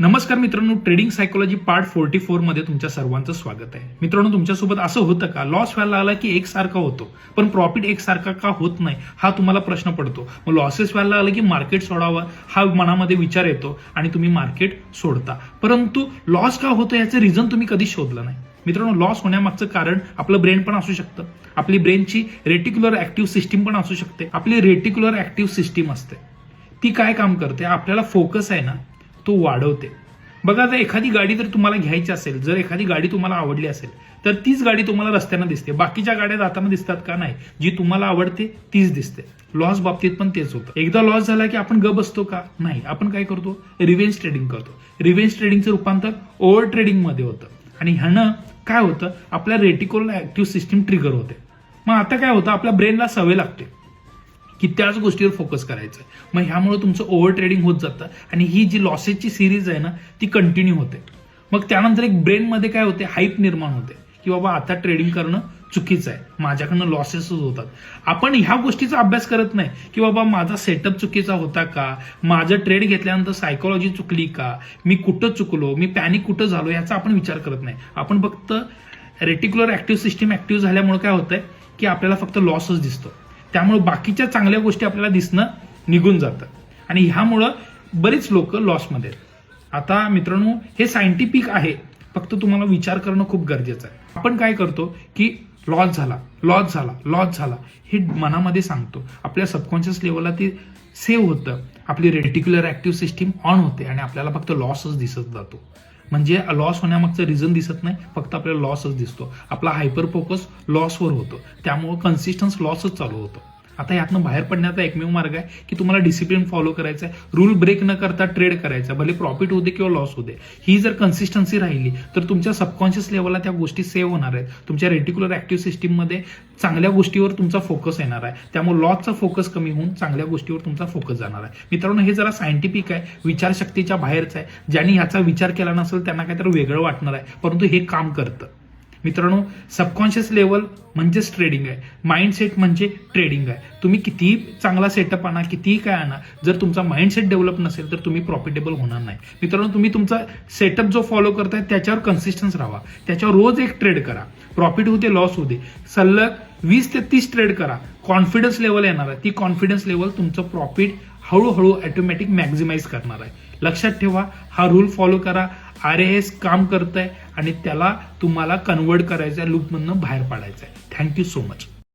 नमस्कार मित्रांनो, trading psychology part 44 मध्ये तुमच्या सर्वांचं स्वागत आहे. मित्रांनो, तुमच्यासोबत असं होतं का लॉस व्हायला लागला की एकसारखा होतो पण प्रॉफिट एकसारखा का होत नाही हा तुम्हाला प्रश्न पडतो. मग लॉसेस व्हायला लागला की मार्केट सोडावं हा मनामध्ये विचार येतो आणि तुम्ही मार्केट सोडता. परंतु लॉस का होतो याचं रिझन तुम्ही कधी शोधलं नाही. मित्रांनो, लॉस होण्यामागचं कारण आपलं ब्रेन पण असू शकतं. आपली ब्रेनची रेटिक्युलर ऍक्टिव्ह सिस्टीम पण असू शकते. आपली रेटिक्युलर ऍक्टिव्ह सिस्टीम असते ती काय काम करते, आपल्याला फोकस आहे ना तो वाढवते. बघा, जर एखादी गाडी जर तुम्हाला घ्यायची असेल, जर एखादी गाडी तुम्हाला आवडली असेल तर तीच गाडी तुम्हाला रस्त्यानं दिसते. बाकीच्या गाड्या जाताना दिसतात का? नाही. जी तुम्हाला आवडते तीच दिसते. लॉस बाबतीत पण तेच होतं. एकदा लॉस झाला की आपण ग बसतो का? नाही. आपण काय करतो? रिव्हेंज ट्रेडिंग करतो. रिव्हेंज ट्रेडिंगचं रूपांतर ओव्हर ट्रेडिंग मध्ये होतं आणि ह्यानं काय होतं, आपल्या रेटिक्युलर ऍक्टिव्ह सिस्टीम ट्रिगर होते. मग आता काय होतं, आपल्या ब्रेनला सवय लागते की त्याच गोष्टीवर फोकस करायचं. मग ह्यामुळे तुमचं ओव्हर ट्रेडिंग होत जातं आणि ही जी लॉसेसची सिरीज आहे ना ती कंटिन्यू होते. मग त्यानंतर एक ब्रेनमध्ये काय होते, हाईप निर्माण होते की बाबा आता ट्रेडिंग करणं चुकीचं आहे, माझ्याकडनं लॉसेसच होतात. आपण ह्या गोष्टीचा अभ्यास करत नाही की बाबा माझा सेटअप चुकीचा होता का, माझं ट्रेड घेतल्यानंतर सायकोलॉजी चुकली का, मी कुठं चुकलो, मी पॅनिक कुठं झालो याचा आपण विचार करत नाही. आपण फक्त रेटिक्युलर ऍक्टिव्ह सिस्टीम ऍक्टिव्ह झाल्यामुळे काय होतंय की आपल्याला फक्त लॉसच दिसतो. त्यामुळे बाकीच्या चांगल्या गोष्टी आपल्याला दिसणं निघून जातं आणि ह्यामुळं बरेच लोक लॉसमध्ये आहेत. आता मित्रांनो, हे सायंटिफिक आहे, फक्त तुम्हाला विचार करणं खूप गरजेचं आहे. आपण काय करतो की लॉस झाला लॉस झाला लॉस झाला हे मनामध्ये सांगतो. आपल्या सबकॉन्शियस लेवलला ते सेव्ह होतं, आपली रेटिक्युलर ऍक्टिव्ह सिस्टीम ऑन होते आणि आपल्याला फक्त लॉसच दिसत जातो. म्हणजे लॉस होण्यामागचं रिझन दिसत नाही, फक्त आपल्याला लॉसच दिसतो. आपला हायपर फोकस लॉसवर होतो, त्यामुळे कन्सिस्टन्स लॉसच चालू होतो. आता यातनं बाहेर पडण्याचा एकमेव मार्ग आहे की तुम्हाला डिसिप्लिन फॉलो करायचा आहे, रूल ब्रेक न करता ट्रेड करायचा, भले प्रॉफिट होते किंवा लॉस होते. ही जर कन्सिस्टन्सी राहिली तर तुमच्या सबकॉन्शियस लेवलला त्या गोष्टी सेव्ह होणार आहेत. तुमच्या रेटिक्युलर ऍक्टिव्ह सिस्टीममध्ये चांगल्या गोष्टीवर तुमचा फोकस येणार आहे. त्यामुळे लॉसचा फोकस कमी होऊन चांगल्या गोष्टीवर तुमचा फोकस जाणार आहे. मित्रांनो, हे जरा सायंटिफिक आहे, विचारशक्तीच्या बाहेरचं आहे. ज्यांनी ह्याचा विचार केला नसेल त्यांना काहीतरी वेगळं वाटणार आहे, परंतु हे काम करतं. मित्रांनो, सबकॉन्शियस लेवल म्हणजेच ट्रेडिंग आहे, माइंडसेट म्हणजे ट्रेडिंग आहे. तुम्ही कितीही चांगला सेटअप आणा, कितीही काय आणा, जर तुमचा माइंडसेट डेव्हलप नसेल तर तुम्ही प्रॉफिटेबल होणार नाही. मित्रांनो, तुम्ही तुमचा सेटअप जो फॉलो करताय त्याच्यावर कन्सिस्टन्स राहा, त्याच्यावर रोज एक ट्रेड करा. प्रॉफिट होते लॉस होते, सलग 20 ते 30 ट्रेड करा. कॉन्फिडन्स लेवल येणार आहे, ती कॉन्फिडन्स लेवल तुमचं प्रॉफिट हळूहळू ऑटोमॅटिक मॅक्झिमाइज करणार आहे. लक्षात ठेवा, हा रूल फॉलो करा. RAS काम करतंय आणि त्याला तुम्हाला कन्वर्ट करायचं आहे, लूपमधनं बाहेर पाडायचं आहे. Thank you so much.